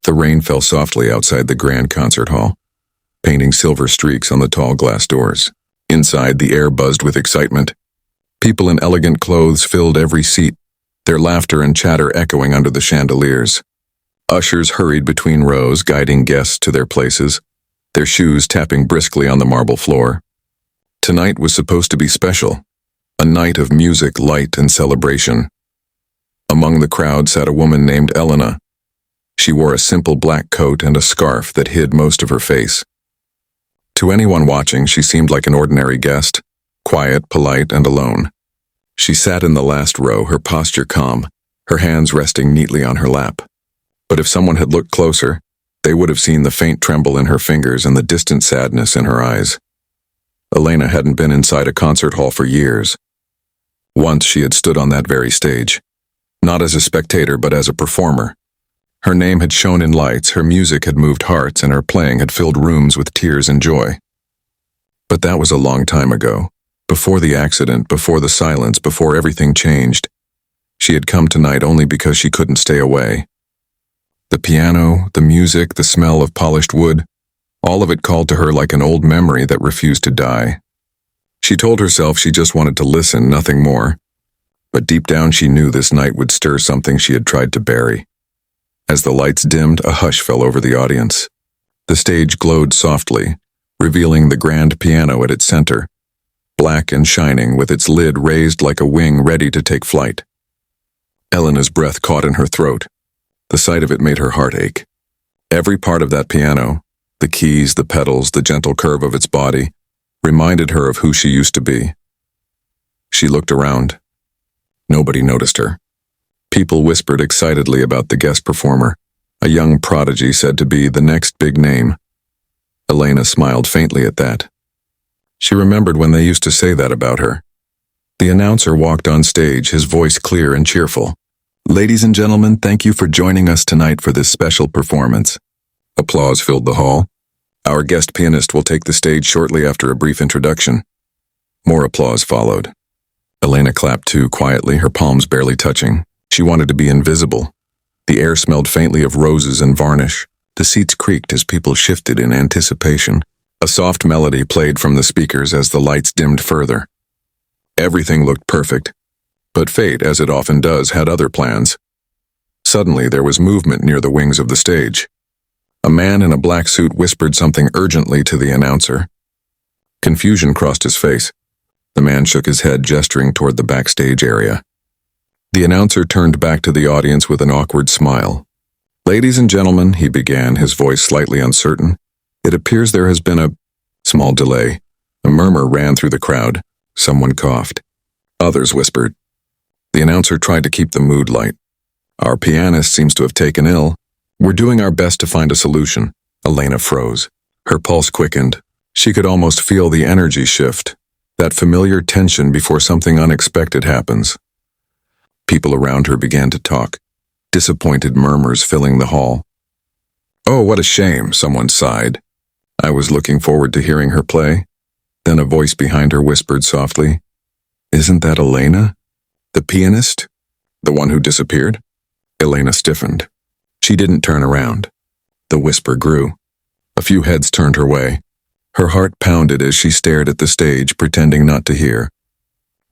The rain fell softly outside the grand concert hall, painting silver streaks on the tall glass doors. Inside, the air buzzed with excitement. People in elegant clothes filled every seat, their laughter and chatter echoing under the chandeliers. Ushers hurried between rows, guiding guests to their places, their shoes tapping briskly on the marble floor. Tonight was supposed to be special, a night of music, light, and celebration. Among the crowd sat a woman named Elena. She wore a simple black coat and a scarf that hid most of her face. To anyone watching, she seemed like an ordinary guest, quiet, polite, and alone. She sat in the last row, her posture calm, her hands resting neatly on her lap. But if someone had looked closer, they would have seen the faint tremble in her fingers and the distant sadness in her eyes. Elena hadn't been inside a concert hall for years. Once she had stood on that very stage, not as a spectator but as a performer. Her name had shone in lights, her music had moved hearts, and her playing had filled rooms with tears and joy. But that was a long time ago, before the accident, before the silence, before everything changed. She had come tonight only because she couldn't stay away. The piano, the music, the smell of polished wood, all of it called to her like an old memory that refused to die. She told herself she just wanted to listen, nothing more. But deep down she knew this night would stir something she had tried to bury. As the lights dimmed, a hush fell over the audience. The stage glowed softly, revealing the grand piano at its center, black and shining with its lid raised like a wing ready to take flight. Elena's breath caught in her throat. The sight of it made her heart ache. Every part of that piano, the keys, the pedals, the gentle curve of its body, reminded her of who she used to be. She looked around. Nobody noticed her. People whispered excitedly about the guest performer, a young prodigy said to be the next big name. Elena smiled faintly at that. She remembered when they used to say that about her. The announcer walked on stage, his voice clear and cheerful. "Ladies and gentlemen, thank you for joining us tonight for this special performance." Applause filled the hall. Our guest pianist will take the stage shortly after a brief introduction. More applause followed. Elena clapped too, quietly, her palms barely touching. She wanted to be invisible. The air smelled faintly of roses and varnish. The seats creaked as people shifted in anticipation. A soft melody played from the speakers as the lights dimmed further. Everything looked perfect, but fate, as it often does, had other plans. Suddenly, there was movement near the wings of the stage. A man in a black suit whispered something urgently to the announcer. Confusion crossed his face. The man shook his head, gesturing toward the backstage area. The announcer turned back to the audience with an awkward smile. "Ladies and gentlemen," he began, his voice slightly uncertain, "it appears there has been a small delay." A murmur ran through the crowd. Someone coughed. Others whispered. The announcer tried to keep the mood light. "Our pianist seems to have taken ill. We're doing our best to find a solution." Elena froze. Her pulse quickened. She could almost feel the energy shift, that familiar tension before something unexpected happens. People around her began to talk, disappointed murmurs filling the hall. "Oh, what a shame," someone sighed. "I was looking forward to hearing her play." Then a voice behind her whispered softly, "Isn't that Elena? The pianist? The one who disappeared?" Elena stiffened. She didn't turn around. The whisper grew. A few heads turned her way. Her heart pounded as she stared at the stage, pretending not to hear.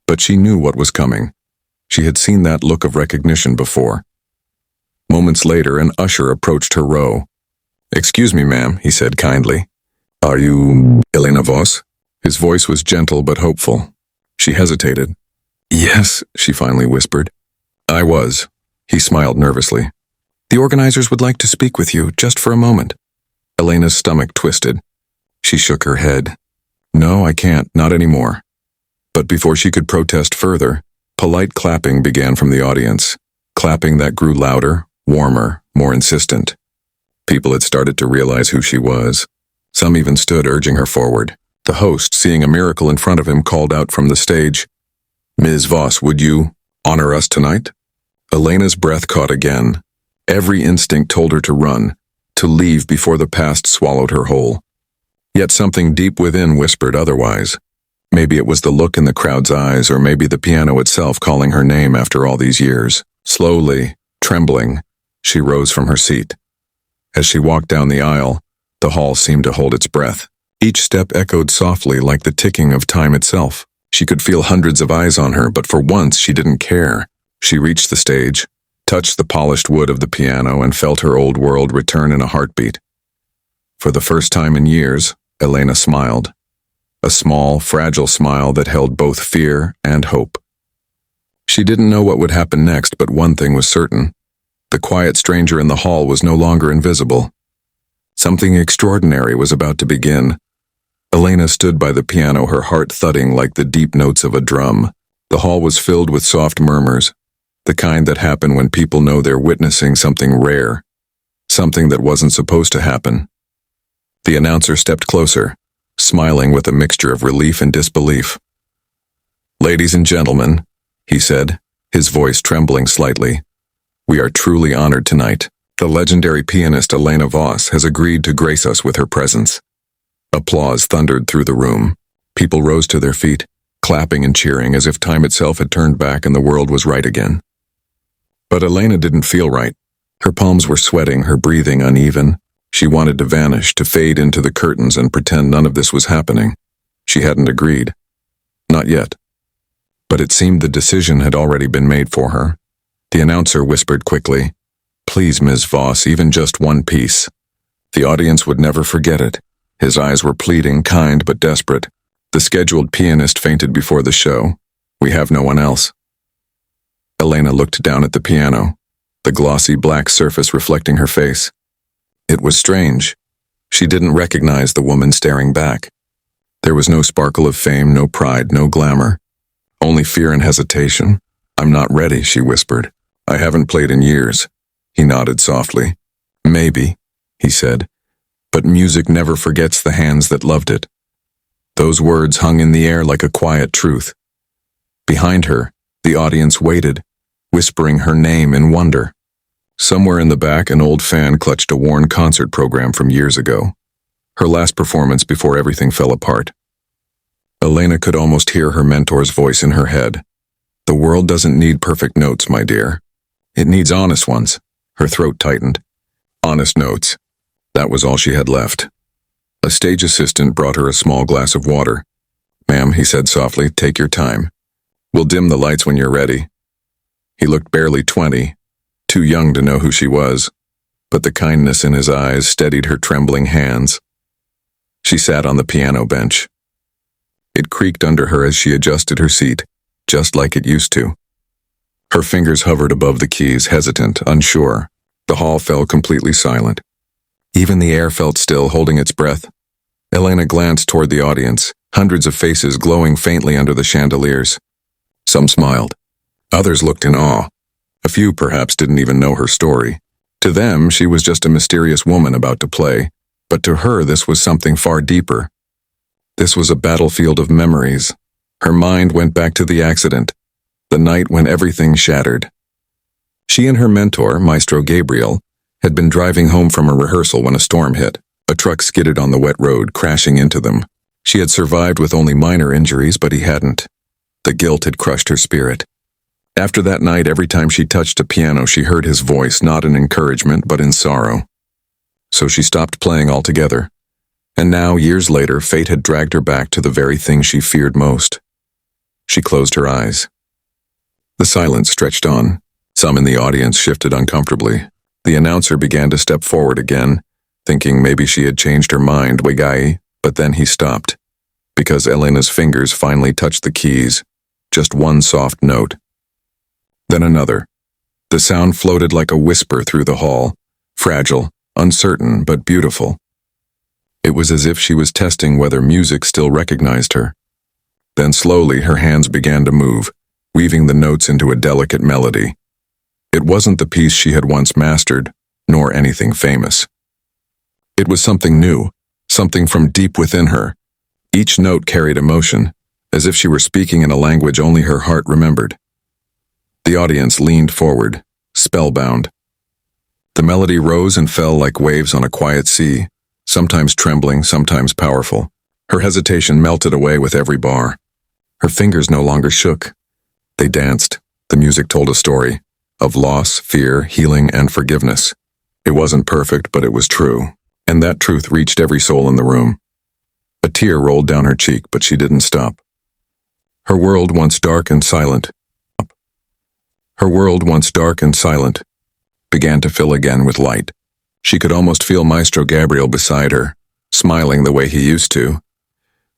But she knew what was coming. She had seen that look of recognition before. Moments later, an usher approached her row. "Excuse me, ma'am," he said kindly. "Are you Elena Voss?" His voice was gentle but hopeful. She hesitated. "Yes," she finally whispered. "I was." He smiled nervously. "The organizers would like to speak with you, just for a moment." Elena's stomach twisted. She shook her head. "No, I can't, not anymore." But before she could protest further, polite clapping began from the audience, clapping that grew louder, warmer, more insistent. People had started to realize who she was. Some even stood, urging her forward. The host, seeing a miracle in front of him, called out from the stage, "Ms. Voss, would you honor us tonight?" Elena's breath caught again. Every instinct told her to run, to leave before the past swallowed her whole. Yet something deep within whispered otherwise. Maybe it was the look in the crowd's eyes, or maybe the piano itself calling her name after all these years. Slowly, trembling, she rose from her seat. As she walked down the aisle, the hall seemed to hold its breath. Each step echoed softly like the ticking of time itself. She could feel hundreds of eyes on her, but for once she didn't care. She reached the stage, touched the polished wood of the piano, and felt her old world return in a heartbeat. For the first time in years, Elena smiled. A small, fragile smile that held both fear and hope. She didn't know what would happen next, but one thing was certain. The quiet stranger in the hall was no longer invisible. Something extraordinary was about to begin. Elena stood by the piano, her heart thudding like the deep notes of a drum. The hall was filled with soft murmurs, the kind that happen when people know they're witnessing something rare, something that wasn't supposed to happen. The announcer stepped closer, smiling with a mixture of relief and disbelief. "Ladies and gentlemen," he said, his voice trembling slightly, "we are truly honored tonight. The legendary pianist Elena Voss has agreed to grace us with her presence." Applause thundered through the room. People rose to their feet, clapping and cheering as if time itself had turned back and the world was right again. But Elena didn't feel right. Her palms were sweating, her breathing uneven. She wanted to vanish, to fade into the curtains and pretend none of this was happening. She hadn't agreed. Not yet. But it seemed the decision had already been made for her. The announcer whispered quickly, "Please, Ms. Voss, even just one piece." The audience would never forget it. His eyes were pleading, kind but desperate. The scheduled pianist fainted before the show. "We have no one else." Elena looked down at the piano, the glossy black surface reflecting her face. It was strange. She didn't recognize the woman staring back. There was no sparkle of fame, no pride, no glamour. Only fear and hesitation. "I'm not ready," she whispered. "I haven't played in years." He nodded softly. "Maybe," he said, "but music never forgets the hands that loved it." Those words hung in the air like a quiet truth. Behind her, the audience waited, whispering her name in wonder. Somewhere in the back, an old fan clutched a worn concert program from years ago. Her last performance before everything fell apart. Elena could almost hear her mentor's voice in her head. "The world doesn't need perfect notes, my dear. It needs honest ones." Her throat tightened. Honest notes. That was all she had left. A stage assistant brought her a small glass of water. "Ma'am," he said softly, "take your time. We'll dim the lights when you're ready." He looked barely 20, too young to know who she was, but the kindness in his eyes steadied her trembling hands. She sat on the piano bench. It creaked under her as she adjusted her seat, just like it used to. Her fingers hovered above the keys, hesitant, unsure. The hall fell completely silent. Even the air felt still, holding its breath. Elena glanced toward the audience, hundreds of faces glowing faintly under the chandeliers. Some smiled. Others looked in awe. A few perhaps didn't even know her story. To them, she was just a mysterious woman about to play, but to her this was something far deeper. This was a battlefield of memories. Her mind went back to the accident, the night when everything shattered. She and her mentor, Maestro Gabriel, had been driving home from a rehearsal when a storm hit. A truck skidded on the wet road, crashing into them. She had survived with only minor injuries, but he hadn't. The guilt had crushed her spirit. After that night, every time she touched a piano, she heard his voice, not in encouragement, but in sorrow. So she stopped playing altogether. And now, years later, fate had dragged her back to the very thing she feared most. She closed her eyes. The silence stretched on. Some in the audience shifted uncomfortably. The announcer began to step forward again, thinking maybe she had changed her mind, Wegai, but then he stopped, because Elena's fingers finally touched the keys, just one soft note. Then another. The sound floated like a whisper through the hall, fragile, uncertain, but beautiful. It was as if she was testing whether music still recognized her. Then slowly her hands began to move, weaving the notes into a delicate melody. It wasn't the piece she had once mastered, nor anything famous. It was something new, something from deep within her. Each note carried emotion, as if she were speaking in a language only her heart remembered. The audience leaned forward, spellbound. The melody rose and fell like waves on a quiet sea, sometimes trembling, sometimes powerful. Her hesitation melted away with every bar. Her fingers no longer shook. They danced. The music told a story of loss, fear, healing, and forgiveness. It wasn't perfect, but it was true, and that truth reached every soul in the room. A tear rolled down her cheek, but she didn't stop. Her world, once dark and silent, began to fill again with light. She could almost feel Maestro Gabriel beside her, smiling the way he used to.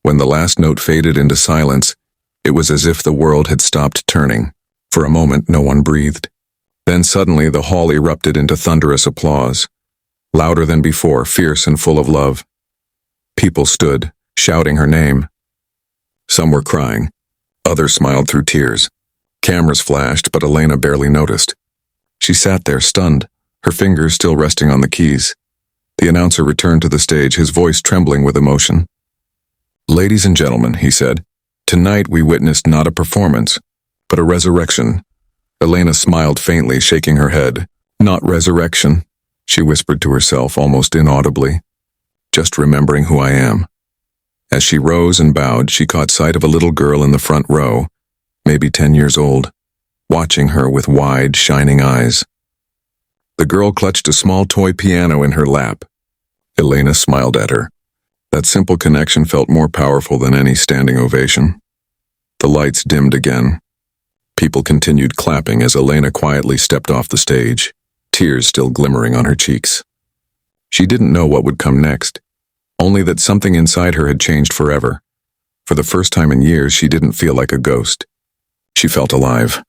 When the last note faded into silence, it was as if the world had stopped turning. For a moment, no one breathed. Then suddenly the hall erupted into thunderous applause, louder than before, fierce and full of love. People stood, shouting her name. Some were crying. Others smiled through tears. Cameras flashed, but Elena barely noticed. She sat there, stunned, her fingers still resting on the keys. The announcer returned to the stage, his voice trembling with emotion. "Ladies and gentlemen," he said, "tonight we witnessed not a performance, but a resurrection." Elena smiled faintly, shaking her head. "Not resurrection," she whispered to herself, almost inaudibly. "Just remembering who I am." As she rose and bowed, she caught sight of a little girl in the front row, maybe 10 years old, watching her with wide, shining eyes. The girl clutched a small toy piano in her lap. Elena smiled at her. That simple connection felt more powerful than any standing ovation. The lights dimmed again. People continued clapping as Elena quietly stepped off the stage, tears still glimmering on her cheeks. She didn't know what would come next, only that something inside her had changed forever. For the first time in years, she didn't feel like a ghost. She felt alive.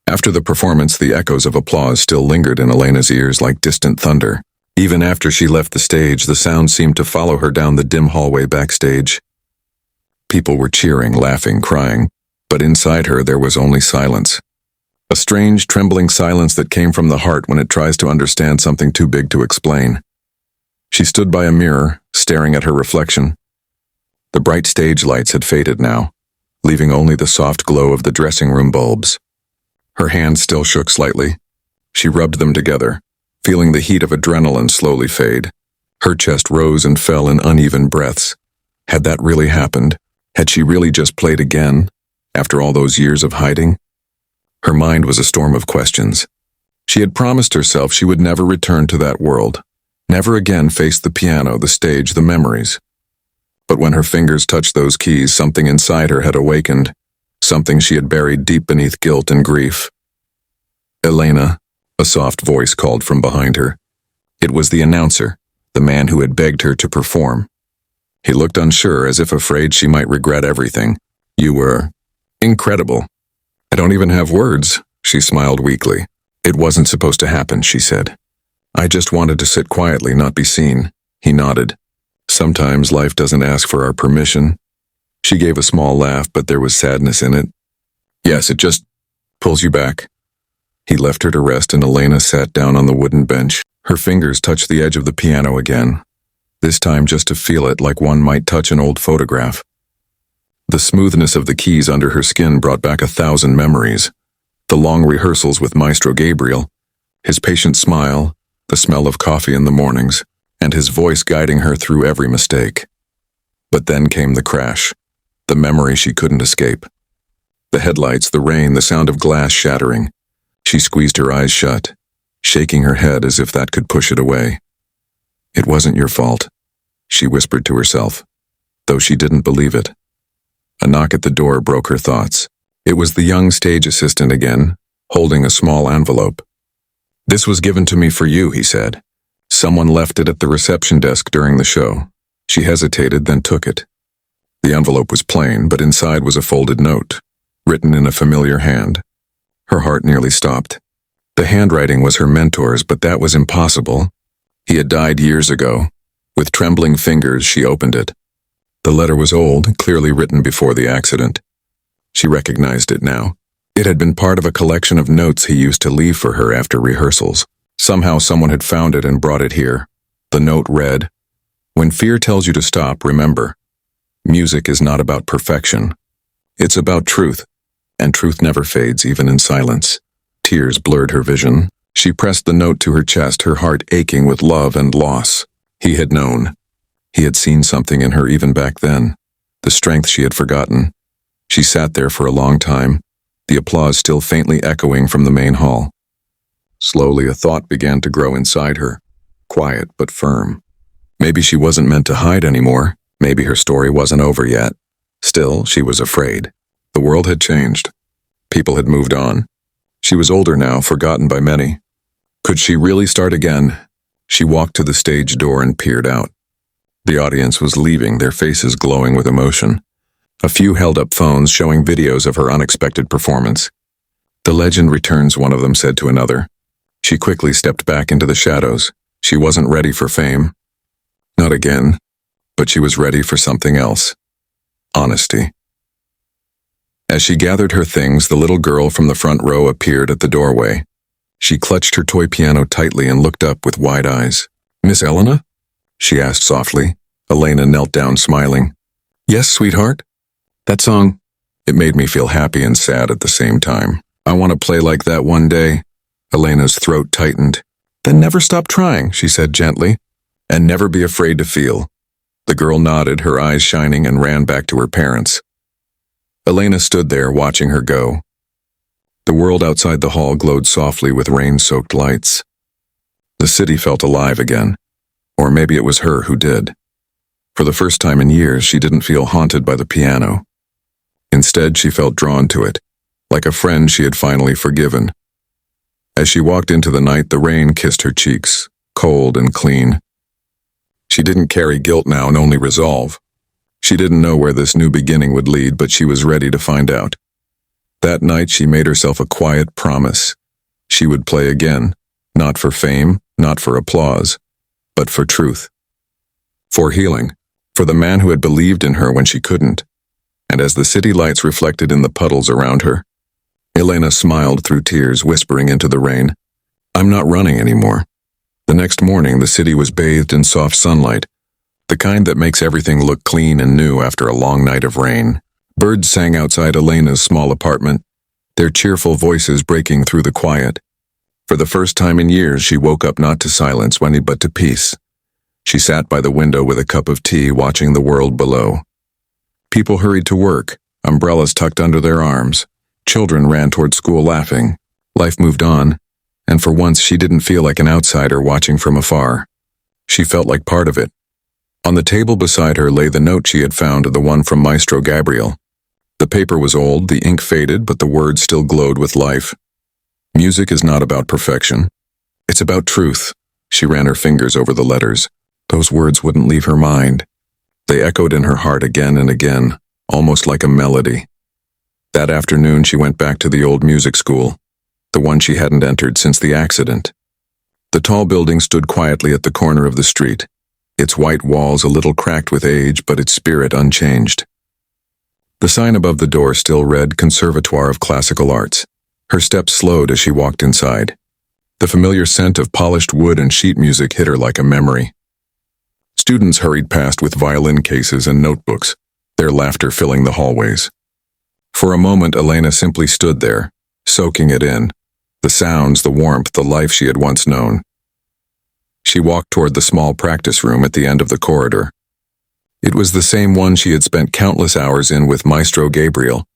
After the performance, the echoes of applause still lingered in Elena's ears like distant thunder. Even after she left the stage, the sound seemed to follow her down the dim hallway backstage. People were cheering, laughing, crying, but inside her there was only silence. A strange, trembling silence that came from the heart when it tries to understand something too big to explain. She stood by a mirror, staring at her reflection. The bright stage lights had faded now, leaving only the soft glow of the dressing room bulbs. Her hands still shook slightly. She rubbed them together, feeling the heat of adrenaline slowly fade. Her chest rose and fell in uneven breaths. Had that really happened? Had she really just played again, after all those years of hiding? Her mind was a storm of questions. She had promised herself she would never return to that world, never again face the piano, the stage, the memories. But when her fingers touched those keys, something inside her had awakened, something she had buried deep beneath guilt and grief. "Elena," a soft voice called from behind her. It was the announcer, the man who had begged her to perform. He looked unsure, as if afraid she might regret everything. "You were incredible." "I don't even have words," she smiled weakly. "It wasn't supposed to happen," she said. "I just wanted to sit quietly, not be seen." He nodded. "Sometimes life doesn't ask for our permission." She gave a small laugh, but there was sadness in it. "Yes, it just pulls you back." He left her to rest, and Elena sat down on the wooden bench. Her fingers touched the edge of the piano again, this time just to feel it like one might touch an old photograph. The smoothness of the keys under her skin brought back 1,000 memories. The long rehearsals with Maestro Gabriel, his patient smile, the smell of coffee in the mornings, and his voice guiding her through every mistake. But then came the crash, the memory she couldn't escape. The headlights, the rain, the sound of glass shattering. She squeezed her eyes shut, shaking her head as if that could push it away. "It wasn't your fault," she whispered to herself, though she didn't believe it. A knock at the door broke her thoughts. It was the young stage assistant again, holding a small envelope. "This was given to me for you," he said. "Someone left it at the reception desk during the show." She hesitated, then took it. The envelope was plain, but inside was a folded note, written in a familiar hand. Her heart nearly stopped. The handwriting was her mentor's, but that was impossible. He had died years ago. With trembling fingers, she opened it. The letter was old, clearly written before the accident. She recognized it now. It had been part of a collection of notes he used to leave for her after rehearsals. Somehow someone had found it and brought it here. The note read, "When fear tells you to stop, remember, music is not about perfection. It's about truth, and truth never fades, even in silence." Tears blurred her vision. She pressed the note to her chest, her heart aching with love and loss. He had known. He had seen something in her even back then, the strength she had forgotten. She sat there for a long time, the applause still faintly echoing from the main hall. Slowly, a thought began to grow inside her, quiet but firm. Maybe she wasn't meant to hide anymore. Maybe her story wasn't over yet. Still, she was afraid. The world had changed. People had moved on. She was older now, forgotten by many. Could she really start again? She walked to the stage door and peered out. The audience was leaving, their faces glowing with emotion. A few held up phones showing videos of her unexpected performance. "The legend returns," one of them said to another. She quickly stepped back into the shadows. She wasn't ready for fame. Not again. But she was ready for something else. Honesty. As she gathered her things, the little girl from the front row appeared at the doorway. She clutched her toy piano tightly and looked up with wide eyes. "Miss Elena?" she asked softly. Elena knelt down smiling. "Yes, sweetheart? That song, it made me feel happy and sad at the same time. I want to play like that one day." Elena's throat tightened. "Then never stop trying," she said gently. "And never be afraid to feel." The girl nodded, her eyes shining, and ran back to her parents. Elena stood there, watching her go. The world outside the hall glowed softly with rain-soaked lights. The city felt alive again. Or maybe it was her who did. For the first time in years, she didn't feel haunted by the piano. Instead, she felt drawn to it, like a friend she had finally forgiven. As she walked into the night, the rain kissed her cheeks, cold and clean. She didn't carry guilt now and only resolve. She didn't know where this new beginning would lead, but she was ready to find out. That night, she made herself a quiet promise. She would play again, not for fame, not for applause, but for truth. For healing, for the man who had believed in her when she couldn't. And as the city lights reflected in the puddles around her, Elena smiled through tears, whispering into the rain, "I'm not running anymore." The next morning, the city was bathed in soft sunlight, the kind that makes everything look clean and new after a long night of rain. Birds sang outside Elena's small apartment, their cheerful voices breaking through the quiet. For the first time in years, she woke up not to silence but to peace. She sat by the window with a cup of tea, watching the world below. People hurried to work, umbrellas tucked under their arms. Children ran toward school laughing. Life moved on, and for once she didn't feel like an outsider watching from afar. She felt like part of it. On the table beside her lay the note she had found, the one from Maestro Gabriel. The paper was old, the ink faded, but the words still glowed with life. Music is not about perfection. It's about truth. She ran her fingers over the letters. Those words wouldn't leave her mind. They echoed in her heart again and again, almost like a melody. That afternoon, she went back to the old music school, the one she hadn't entered since the accident. The tall building stood quietly at the corner of the street, its white walls a little cracked with age, but its spirit unchanged. The sign above the door still read Conservatoire of Classical Arts. Her steps slowed as she walked inside. The familiar scent of polished wood and sheet music hit her like a memory. Students hurried past with violin cases and notebooks, their laughter filling the hallways. For a moment, Elena simply stood there, soaking it in, the sounds, the warmth, the life she had once known. She walked toward the small practice room at the end of the corridor. It was the same one she had spent countless hours in with Maestro Gabriel.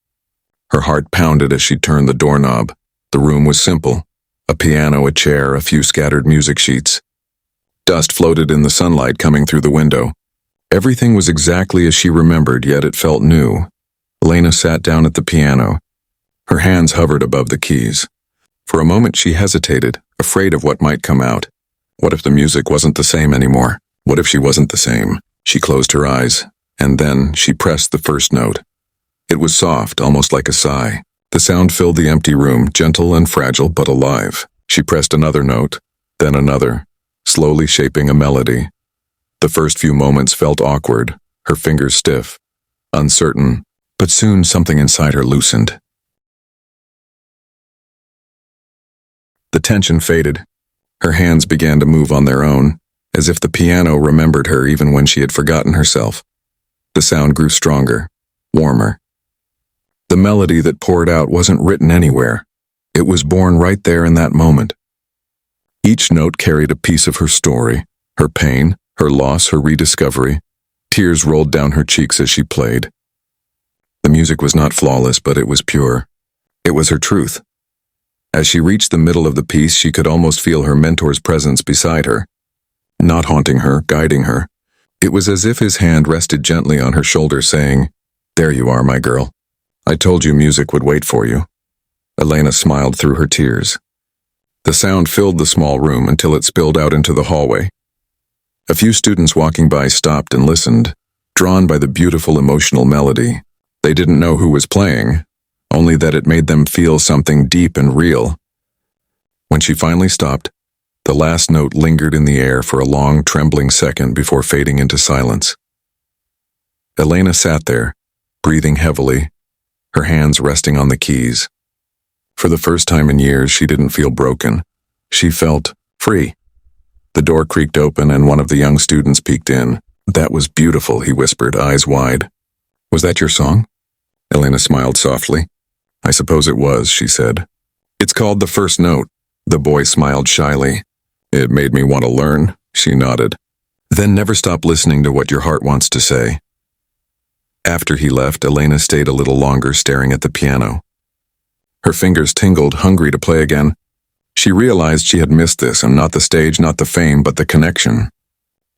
Her heart pounded as she turned the doorknob. The room was simple. A piano, a chair, a few scattered music sheets. Dust floated in the sunlight coming through the window. Everything was exactly as she remembered, yet it felt new. Elena sat down at the piano. Her hands hovered above the keys. For a moment she hesitated, afraid of what might come out. What if the music wasn't the same anymore? What if she wasn't the same? She closed her eyes, and then she pressed the first note. It was soft, almost like a sigh. The sound filled the empty room, gentle and fragile, but alive. She pressed another note, then another, slowly shaping a melody. The first few moments felt awkward, her fingers stiff, uncertain, but soon something inside her loosened. The tension faded. Her hands began to move on their own, as if the piano remembered her even when she had forgotten herself. The sound grew stronger, warmer. The melody that poured out wasn't written anywhere. It was born right there in that moment. Each note carried a piece of her story, her pain, her loss, her rediscovery. Tears rolled down her cheeks as she played. The music was not flawless, but it was pure. It was her truth. As she reached the middle of the piece, she could almost feel her mentor's presence beside her, not haunting her, guiding her. It was as if his hand rested gently on her shoulder, saying, "There you are, my girl. I told you music would wait for you." Elena smiled through her tears. The sound filled the small room until it spilled out into the hallway. A few students walking by stopped and listened, drawn by the beautiful emotional melody. They didn't know who was playing, only that it made them feel something deep and real. When she finally stopped, the last note lingered in the air for a long, trembling second before fading into silence. Elena sat there, breathing heavily, her hands resting on the keys. For the first time in years, she didn't feel broken. She felt free. The door creaked open and one of the young students peeked in. "That was beautiful," he whispered, eyes wide. "Was that your song?" Elena smiled softly. "I suppose it was," she said. "It's called The First Note." The boy smiled shyly. "It made me want to learn," she nodded. "Then never stop listening to what your heart wants to say." After he left, Elena stayed a little longer staring at the piano. Her fingers tingled, hungry to play again. She realized she had missed this, and not the stage, not the fame, but the connection.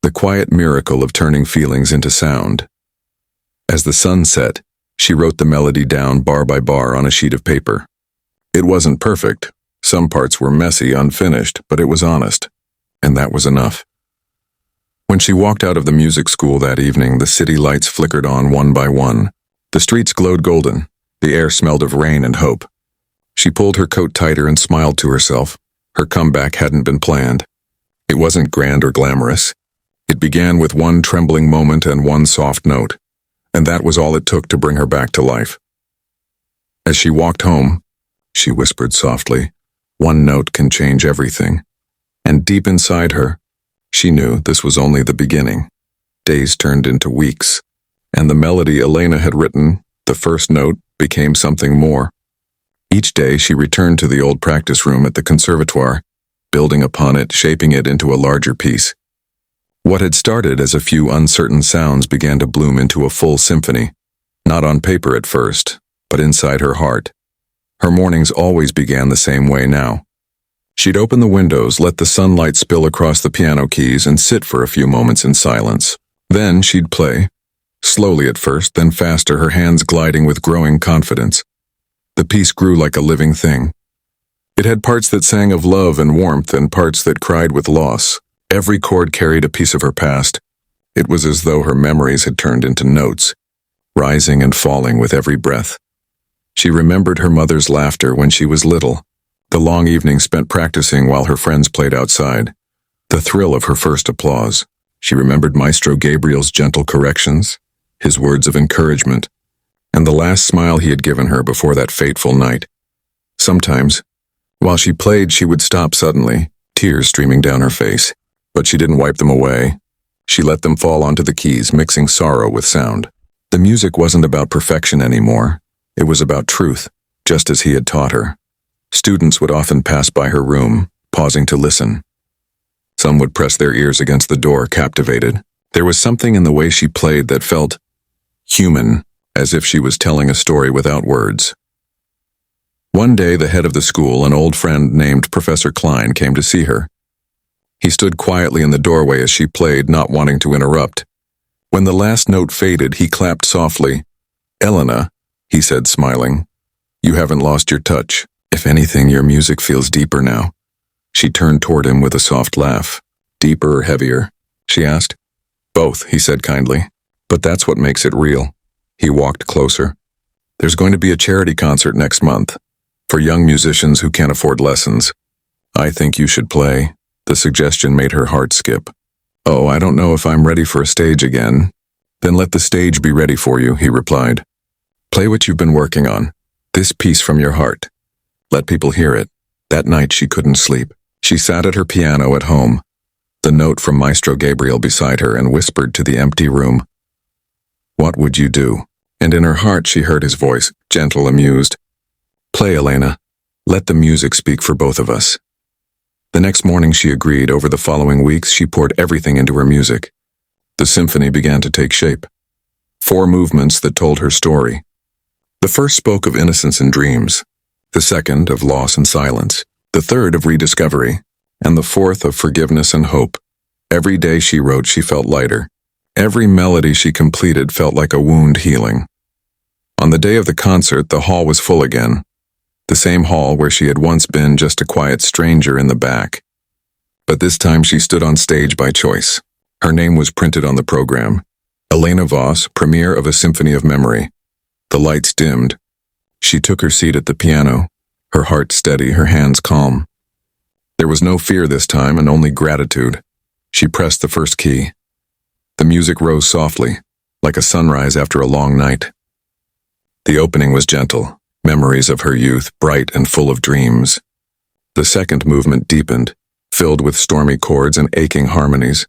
The quiet miracle of turning feelings into sound. As the sun set, she wrote the melody down bar by bar on a sheet of paper. It wasn't perfect. Some parts were messy, unfinished, but it was honest, and that was enough. When she walked out of the music school that evening, the city lights flickered on one by one. The streets glowed golden. The air smelled of rain and hope. She pulled her coat tighter and smiled to herself. Her comeback hadn't been planned. It wasn't grand or glamorous. It began with one trembling moment and one soft note, and that was all it took to bring her back to life. As she walked home, she whispered softly, "One note can change everything." And deep inside her, she knew this was only the beginning. Days turned into weeks, and the melody Elena had written, The First Note, became something more. Each day she returned to the old practice room at the conservatoire, building upon it, shaping it into a larger piece. What had started as a few uncertain sounds began to bloom into a full symphony, not on paper at first, but inside her heart. Her mornings always began the same way now. She'd open the windows, let the sunlight spill across the piano keys, and sit for a few moments in silence. Then she'd play, slowly at first, then faster, her hands gliding with growing confidence. The piece grew like a living thing. It had parts that sang of love and warmth and parts that cried with loss. Every chord carried a piece of her past. It was as though her memories had turned into notes, rising and falling with every breath. She remembered her mother's laughter when she was little, the long evenings spent practicing while her friends played outside, the thrill of her first applause. She remembered Maestro Gabriel's gentle corrections, his words of encouragement, and the last smile he had given her before that fateful night. Sometimes, while she played, she would stop suddenly, tears streaming down her face, but she didn't wipe them away. She let them fall onto the keys, mixing sorrow with sound. The music wasn't about perfection anymore. It was about truth, just as he had taught her. Students would often pass by her room, pausing to listen. Some would press their ears against the door, captivated. There was something in the way she played that felt human, as if she was telling a story without words. One day, the head of the school, an old friend named Professor Klein, came to see her. He stood quietly in the doorway as she played, not wanting to interrupt. When the last note faded, he clapped softly. "Elena," he said, smiling, "you haven't lost your touch. If anything, your music feels deeper now." She turned toward him with a soft laugh. "Deeper or heavier?" she asked. "Both," he said kindly. "But that's what makes it real." He walked closer. "There's going to be a charity concert next month, for young musicians who can't afford lessons. I think you should play." The suggestion made her heart skip. "Oh, I don't know if I'm ready for a stage again." "Then let the stage be ready for you," he replied. "Play what you've been working on, this piece from your heart. Let people hear it." That night she couldn't sleep. She sat at her piano at home, the note from Maestro Gabriel beside her, and whispered to the empty room, "What would you do?" And in her heart she heard his voice, gentle, amused. "Play, Elena. Let the music speak for both of us." The next morning she agreed. Over the following weeks she poured everything into her music. The symphony began to take shape. 4 movements that told her story. The first spoke of innocence and dreams. the second of loss and silence, the third of rediscovery, and the fourth of forgiveness and hope. Every day she wrote, she felt lighter. Every melody she completed felt like a wound healing. On the day of the concert, the hall was full again. The same hall where she had once been just a quiet stranger in the back. But this time she stood on stage by choice. Her name was printed on the program. Elena Voss, premiere of a symphony of memory. The lights dimmed. She took her seat at the piano, her heart steady, her hands calm. There was no fear this time and only gratitude. She pressed the first key. The music rose softly, like a sunrise after a long night. The opening was gentle, memories of her youth, bright and full of dreams. The second movement deepened, filled with stormy chords and aching harmonies.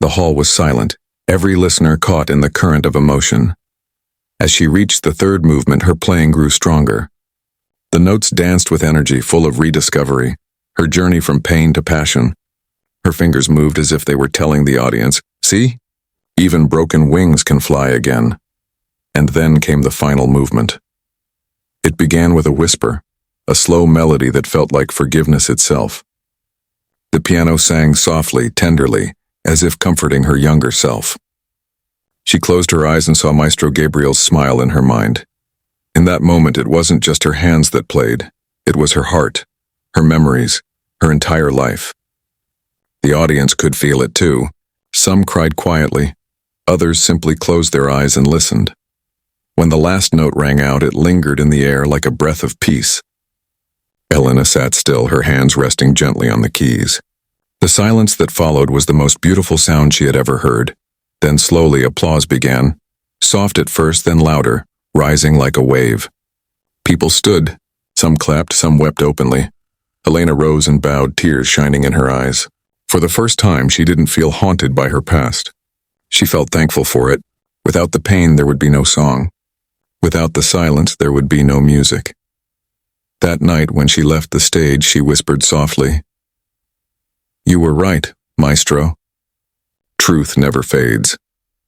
The hall was silent, every listener caught in the current of emotion. As she reached the third movement, her playing grew stronger. The notes danced with energy, full of rediscovery, her journey from pain to passion. Her fingers moved as if they were telling the audience, "See? Even broken wings can fly again." And then came the final movement. It began with a whisper, a slow melody that felt like forgiveness itself. The piano sang softly, tenderly, as if comforting her younger self. She closed her eyes and saw Maestro Gabriel's smile in her mind. In that moment, it wasn't just her hands that played. It was her heart, her memories, her entire life. The audience could feel it too. Some cried quietly. Others simply closed their eyes and listened. When the last note rang out, it lingered in the air like a breath of peace. Elena sat still, her hands resting gently on the keys. The silence that followed was the most beautiful sound she had ever heard. Then slowly applause began, soft at first, then louder, rising like a wave. People stood. Some clapped, some wept openly. Elena rose and bowed, tears shining in her eyes. For the first time, she didn't feel haunted by her past. She felt thankful for it. Without the pain, there would be no song. Without the silence, there would be no music. That night, when she left the stage, she whispered softly, "You were right, Maestro." Truth never fades.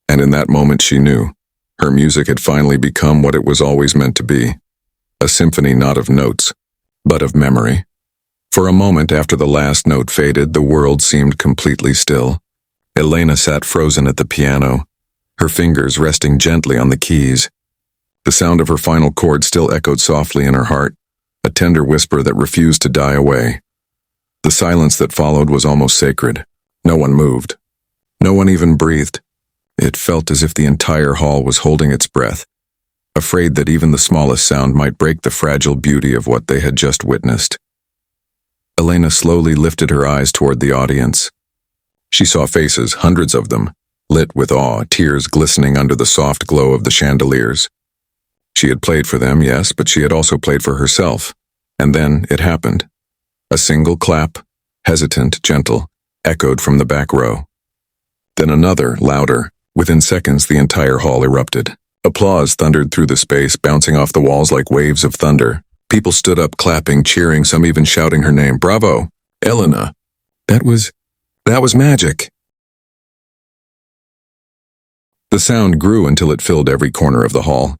And in that moment she knew. Her music had finally become what it was always meant to be. A symphony not of notes, but of memory. For a moment after the last note faded, the world seemed completely still. Elena sat frozen at the piano, her fingers resting gently on the keys. The sound of her final chord still echoed softly in her heart, a tender whisper that refused to die away. The silence that followed was almost sacred. No one moved. No one even breathed. It felt as if the entire hall was holding its breath, afraid that even the smallest sound might break the fragile beauty of what they had just witnessed. Elena slowly lifted her eyes toward the audience. She saw faces, hundreds of them, lit with awe, tears glistening under the soft glow of the chandeliers. She had played for them, yes, but she had also played for herself. And then it happened. A single clap, hesitant, gentle, echoed from the back row. Then another, louder. Within seconds, the entire hall erupted. Applause thundered through the space, bouncing off the walls like waves of thunder. People stood up, clapping, cheering, some even shouting her name. "Bravo, Elena! That was magic!" The sound grew until it filled every corner of the hall.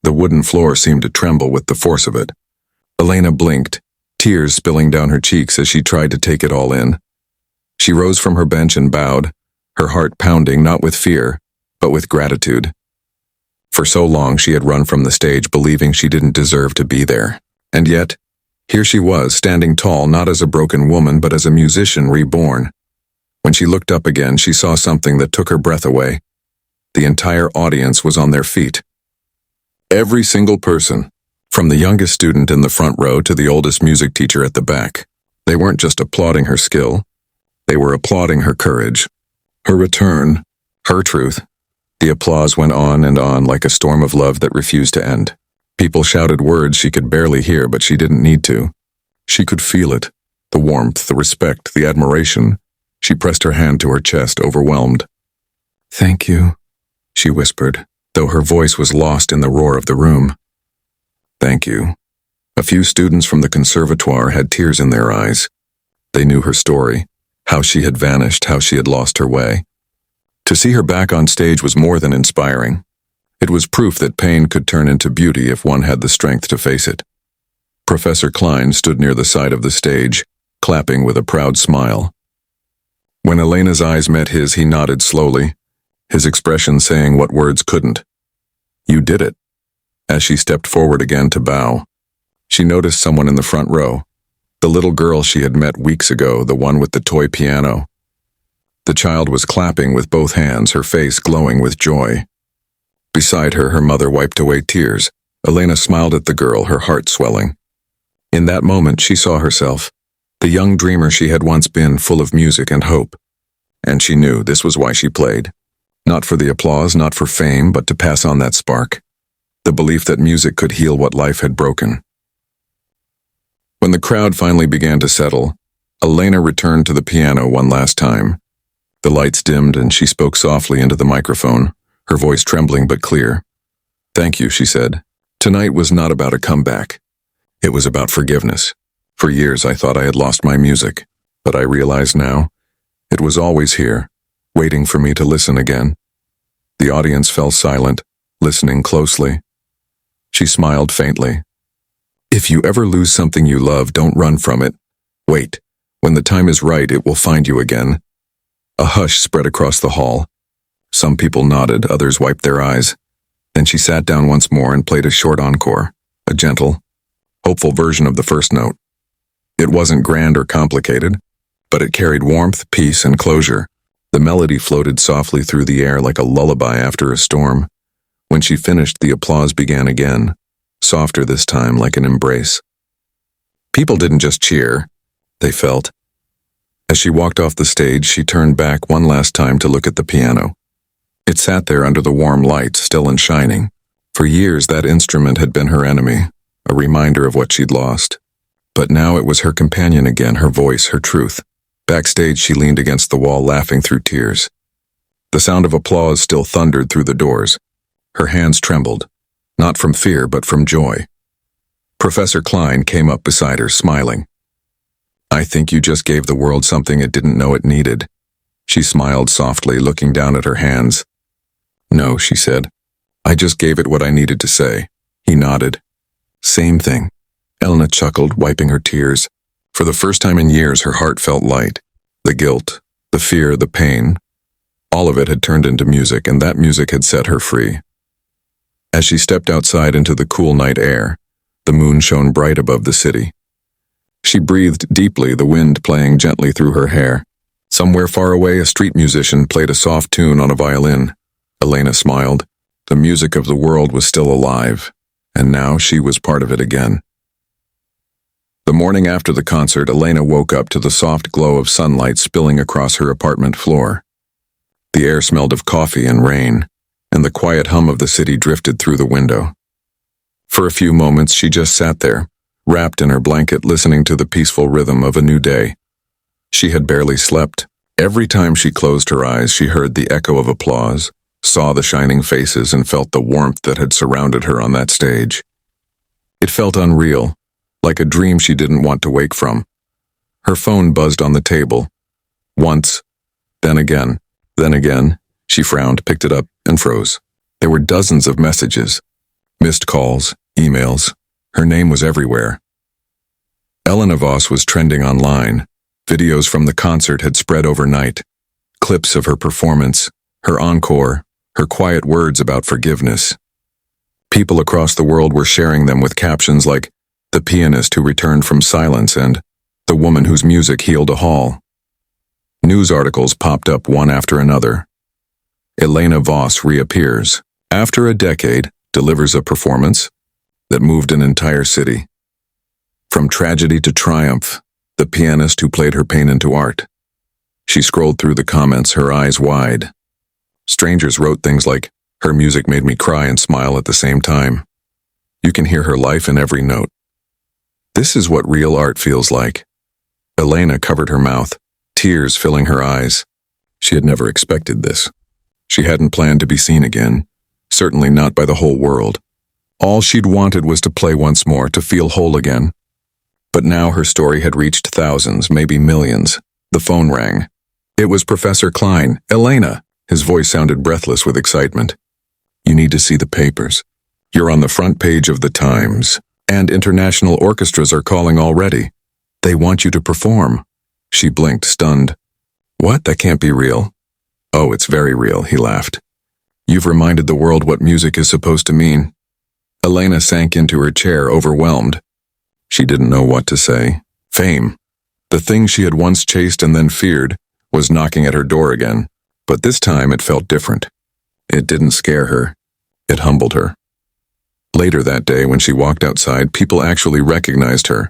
The wooden floor seemed to tremble with the force of it. Elena blinked, tears spilling down her cheeks as she tried to take it all in. She rose from her bench and bowed, her heart pounding not with fear, but with gratitude. For so long she had run from the stage believing she didn't deserve to be there. And yet, here she was, standing tall not as a broken woman but as a musician reborn. When she looked up again, she saw something that took her breath away. The entire audience was on their feet. Every single person, from the youngest student in the front row to the oldest music teacher at the back. They weren't just applauding her skill. They were applauding her courage, her return, her truth. The applause went on and on like a storm of love that refused to end. People shouted words she could barely hear, but she didn't need to. She could feel it, the warmth, the respect, the admiration. She pressed her hand to her chest, overwhelmed. "Thank you," she whispered, though her voice was lost in the roar of the room. "Thank you." A few students from the conservatoire had tears in their eyes. They knew her story, how she had vanished, how she had lost her way. To see her back on stage was more than inspiring. It was proof that pain could turn into beauty if one had the strength to face it. Professor Klein stood near the side of the stage, clapping with a proud smile. When Elena's eyes met his, he nodded slowly, his expression saying what words couldn't. "You did it." As she stepped forward again to bow, she noticed someone in the front row, the little girl she had met weeks ago, the one with the toy piano. The child was clapping with both hands, her face glowing with joy. Beside her, her mother wiped away tears. Elena smiled at the girl, her heart swelling. In that moment, she saw herself, the young dreamer she had once been, full of music and hope. And she knew this was why she played. Not for the applause, not for fame, but to pass on that spark. The belief that music could heal what life had broken. When the crowd finally began to settle, Elena returned to the piano one last time. The lights dimmed and she spoke softly into the microphone, her voice trembling but clear. "Thank you," she said. "Tonight was not about a comeback. It was about forgiveness. For years I thought I had lost my music, but I realize now it was always here, waiting for me to listen again." The audience fell silent, listening closely. She smiled faintly. "If you ever lose something you love, don't run from it. Wait. When the time is right, it will find you again." A hush spread across the hall. Some people nodded, others wiped their eyes. Then she sat down once more and played a short encore, a gentle, hopeful version of the first note. It wasn't grand or complicated, but it carried warmth, peace, and closure. The melody floated softly through the air like a lullaby after a storm. When she finished, the applause began again, softer this time, like an embrace. People didn't just cheer, they felt. As she walked off the stage, she turned back one last time to look at the piano. It sat there under the warm light, still and shining. For years, that instrument had been her enemy, a reminder of what she'd lost. But now it was her companion again, her voice, her truth. Backstage, she leaned against the wall, laughing through tears. The sound of applause still thundered through the doors. Her hands trembled, not from fear, but from joy. Professor Klein came up beside her, smiling. "I think you just gave the world something it didn't know it needed." She smiled softly, looking down at her hands. "No," she said. "I just gave it what I needed to say." He nodded. "Same thing." Elena chuckled, wiping her tears. For the first time in years, her heart felt light. The guilt, the fear, the pain, all of it had turned into music, and that music had set her free. As she stepped outside into the cool night air, the moon shone bright above the city. She breathed deeply, the wind playing gently through her hair. Somewhere far away, a street musician played a soft tune on a violin. Elena smiled. The music of the world was still alive, and now she was part of it again. The morning after the concert, Elena woke up to the soft glow of sunlight spilling across her apartment floor. The air smelled of coffee and rain, and the quiet hum of the city drifted through the window. For a few moments, she just sat there, wrapped in her blanket, listening to the peaceful rhythm of a new day. She had barely slept. Every time she closed her eyes, she heard the echo of applause, saw the shining faces, and felt the warmth that had surrounded her on that stage. It felt unreal, like a dream she didn't want to wake from. Her phone buzzed on the table. Once, then again. She frowned, picked it up, and froze. There were dozens of messages, missed calls, emails. Her name was everywhere. Elena Voss was trending online. Videos from the concert had spread overnight. Clips of her performance, her encore, her quiet words about forgiveness. People across the world were sharing them with captions like, "The pianist who returned from silence," and "The woman whose music healed a hall." News articles popped up one after another. Elena Voss reappears. After a decade, delivers a performance that moved an entire city. From tragedy to triumph, the pianist who played her pain into art. She scrolled through the comments, her eyes wide. Strangers wrote things like, "Her music made me cry and smile at the same time." You can hear her life in every note. This is what real art feels like. Elena covered her mouth, tears filling her eyes. She had never expected this. She hadn't planned to be seen again, certainly not by the whole world. All she'd wanted was to play once more, to feel whole again. But now her story had reached thousands, maybe millions. The phone rang. It was Professor Klein. "Elena!" His voice sounded breathless with excitement. "You need to see the papers. You're on the front page of the Times. And international orchestras are calling already. They want you to perform. She blinked, stunned. What? That can't be real. Oh, it's very real, he laughed. You've reminded the world what music is supposed to mean. Elena sank into her chair, overwhelmed. She didn't know what to say. Fame, the thing she had once chased and then feared, was knocking at her door again. But this time it felt different. It didn't scare her. It humbled her. Later that day, when she walked outside, people actually recognized her.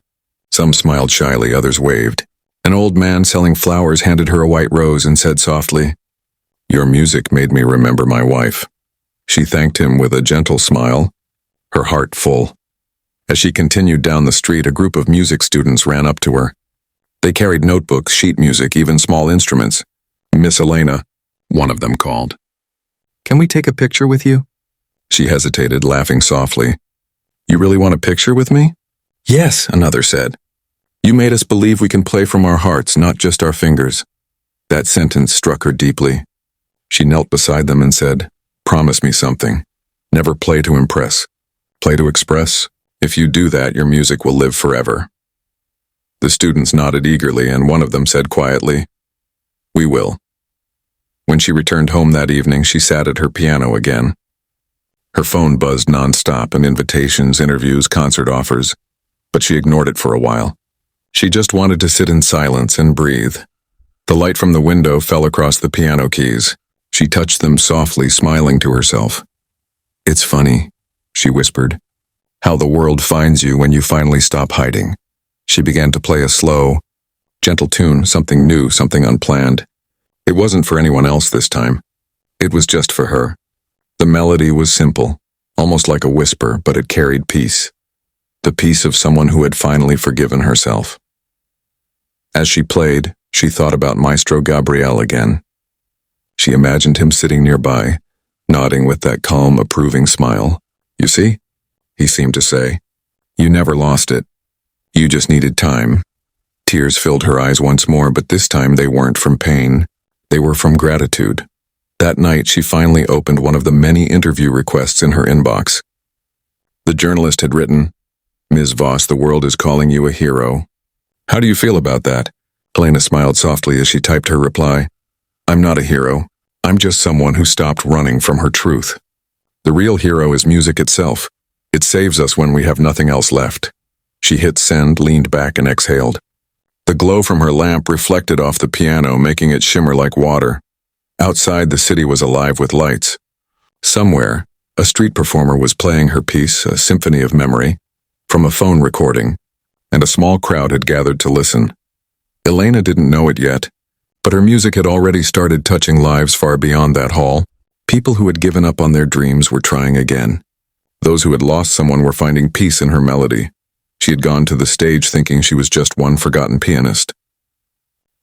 Some smiled shyly, others waved. An old man selling flowers handed her a white rose and said softly, "Your music made me remember my wife." She thanked him with a gentle smile, her heart full. As she continued down the street, a group of music students ran up to her. They carried notebooks, sheet music, even small instruments. "Miss Elena," one of them called. "Can we take a picture with you?" She hesitated, laughing softly. "You really want a picture with me?" "Yes," another said. "You made us believe we can play from our hearts, not just our fingers." That sentence struck her deeply. She knelt beside them and said, "Promise me something. Never play to impress. Play to express. If you do that, your music will live forever." The students nodded eagerly, and one of them said quietly, "We will." When she returned home that evening, she sat at her piano again. Her phone buzzed nonstop, and invitations, interviews, concert offers, but she ignored it for a while. She just wanted to sit in silence and breathe. The light from the window fell across the piano keys. She touched them softly, smiling to herself. "It's funny," she whispered, "how the world finds you when you finally stop hiding." She began to play a slow, gentle tune, something new, something unplanned. It wasn't for anyone else this time. It was just for her. The melody was simple, almost like a whisper, but it carried peace. The peace of someone who had finally forgiven herself. As she played, she thought about Maestro Gabriel again. She imagined him sitting nearby, nodding with that calm, approving smile. "You see?" he seemed to say. "You never lost it. You just needed time." Tears filled her eyes once more, but this time they weren't from pain. They were from gratitude. That night, she finally opened one of the many interview requests in her inbox. The journalist had written, "Ms. Voss, the world is calling you a hero. How do you feel about that?" Elena smiled softly as she typed her reply. "I'm not a hero. I'm just someone who stopped running from her truth. The real hero is music itself. It saves us when we have nothing else left." She hit send, leaned back, and exhaled. The glow from her lamp reflected off the piano, making it shimmer like water. Outside, the city was alive with lights. Somewhere, a street performer was playing her piece, a symphony of memory, from a phone recording, and a small crowd had gathered to listen. Elena didn't know it yet, but her music had already started touching lives far beyond that hall. People who had given up on their dreams were trying again. Those who had lost someone were finding peace in her melody. She had gone to the stage thinking she was just one forgotten pianist.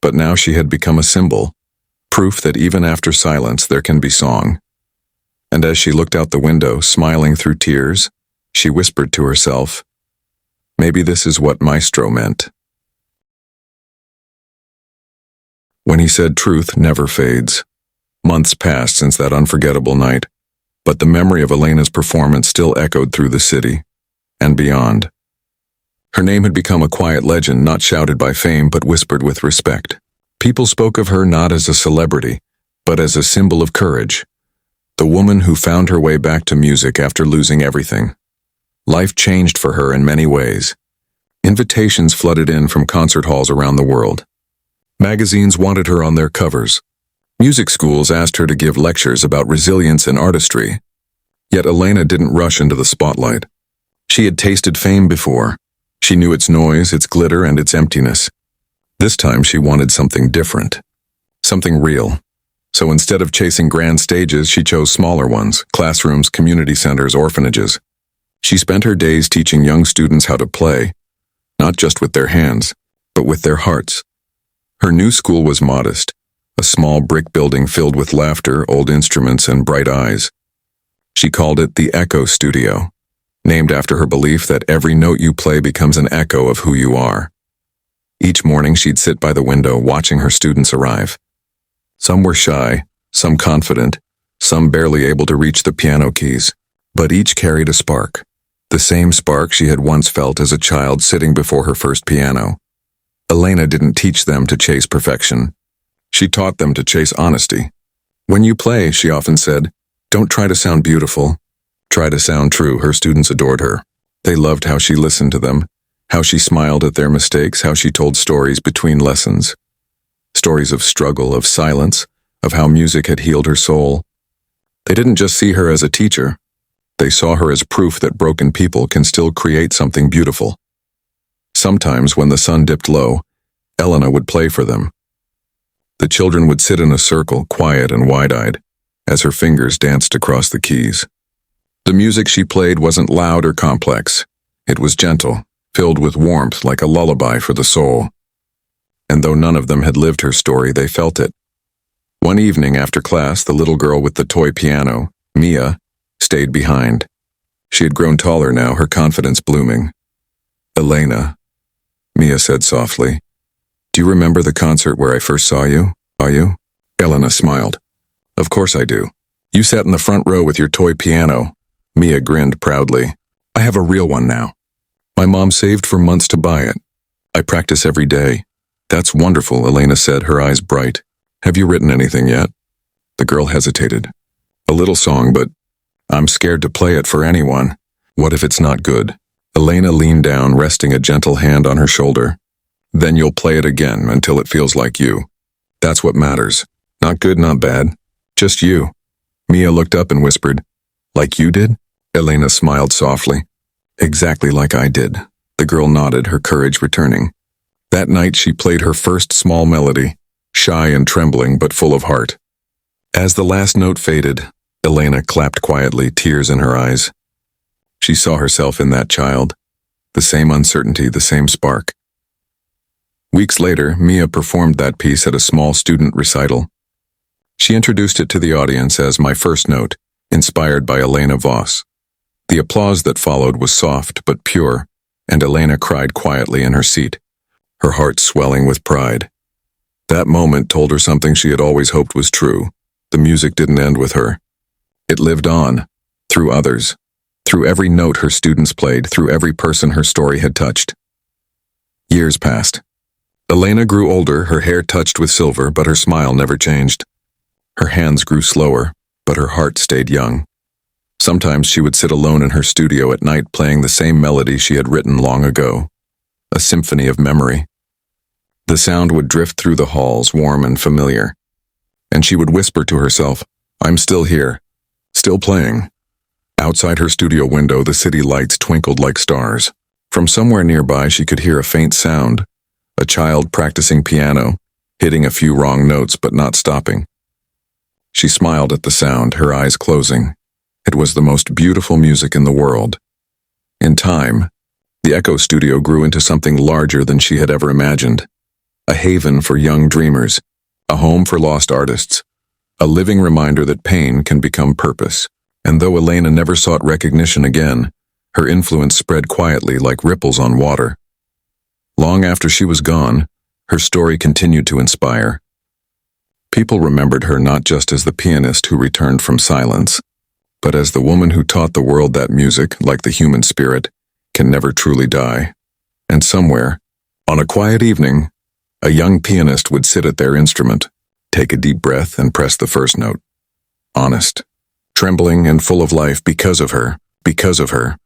But now she had become a symbol, proof that even after silence there can be song. And as she looked out the window, smiling through tears, she whispered to herself, "Maybe this is what Maestro meant." When he said truth never fades. Months passed since that unforgettable night, but the memory of Elena's performance still echoed through the city and beyond. Her name had become a quiet legend, not shouted by fame, but whispered with respect. People spoke of her not as a celebrity, but as a symbol of courage. The woman who found her way back to music after losing everything. Life changed for her in many ways. Invitations flooded in from concert halls around the world. Magazines wanted her on their covers. Music schools asked her to give lectures about resilience and artistry. Yet Elena didn't rush into the spotlight. She had tasted fame before. She knew its noise, its glitter, and its emptiness. This time she wanted something different, something real. So instead of chasing grand stages, she chose smaller ones, classrooms, community centers, orphanages. She spent her days teaching young students how to play, not just with their hands, but with their hearts. Her new school was modest, a small brick building filled with laughter, old instruments, and bright eyes. She called it the Echo Studio, named after her belief that every note you play becomes an echo of who you are. Each morning she'd sit by the window watching her students arrive. Some were shy, some confident, some barely able to reach the piano keys, but each carried a spark, The same spark she had once felt as a child sitting before her first piano. Elena didn't teach them to chase perfection. She taught them to chase honesty. When you play, she often said, don't try to sound beautiful. Try to sound true. Her students adored her. They loved how she listened to them, how she smiled at their mistakes, how she told stories between lessons. Stories of struggle, of silence, of how music had healed her soul. They didn't just see her as a teacher. They saw her as proof that broken people can still create something beautiful. Sometimes, when the sun dipped low, Elena would play for them. The children would sit in a circle, quiet and wide-eyed, as her fingers danced across the keys. The music she played wasn't loud or complex. It was gentle, filled with warmth like a lullaby for the soul. And though none of them had lived her story, they felt it. One evening after class, the little girl with the toy piano, Mia, stayed behind. She had grown taller now, her confidence blooming. Elena, Mia said softly, do you remember the concert where I first saw you? Elena smiled. Of course I do. You sat in the front row with your toy piano. Mia grinned proudly. I have a real one now. My mom saved for months to buy it. I practice every day. That's wonderful, Elena said, her eyes bright. Have you written anything yet? The girl hesitated. A little song, but I'm scared to play it for anyone. What if it's not good? Elena leaned down, resting a gentle hand on her shoulder. Then you'll play it again until it feels like you. That's what matters. Not good, not bad. Just you. Mia looked up and whispered, like you did? Elena smiled softly. Exactly like I did. The girl nodded, her courage returning. That night she played her first small melody, shy and trembling but full of heart. As the last note faded, Elena clapped quietly, tears in her eyes. She saw herself in that child. The same uncertainty, the same spark. Weeks later, Mia performed that piece at a small student recital. She introduced it to the audience as My First Note, inspired by Elena Voss. The applause that followed was soft but pure, and Elena cried quietly in her seat, her heart swelling with pride. That moment told her something she had always hoped was true. The music didn't end with her. It lived on, through others, through every note her students played, through every person her story had touched. Years passed. Elena grew older, her hair touched with silver, but her smile never changed. Her hands grew slower, but her heart stayed young. Sometimes she would sit alone in her studio at night playing the same melody she had written long ago, a symphony of memory. The sound would drift through the halls, warm and familiar, and she would whisper to herself, I'm still here, still playing. Outside her studio window, the city lights twinkled like stars. From somewhere nearby, she could hear a faint sound, a child practicing piano, hitting a few wrong notes but not stopping. She smiled at the sound, her eyes closing. It was the most beautiful music in the world. In time, the Echo Studio grew into something larger than she had ever imagined. A haven for young dreamers, a home for lost artists, a living reminder that pain can become purpose. And though Elena never sought recognition again, her influence spread quietly like ripples on water. Long after she was gone, her story continued to inspire. People remembered her not just as the pianist who returned from silence, but as the woman who taught the world that music, like the human spirit, can never truly die. And somewhere, on a quiet evening, a young pianist would sit at their instrument, take a deep breath and press the first note. Honest, trembling and full of life because of her.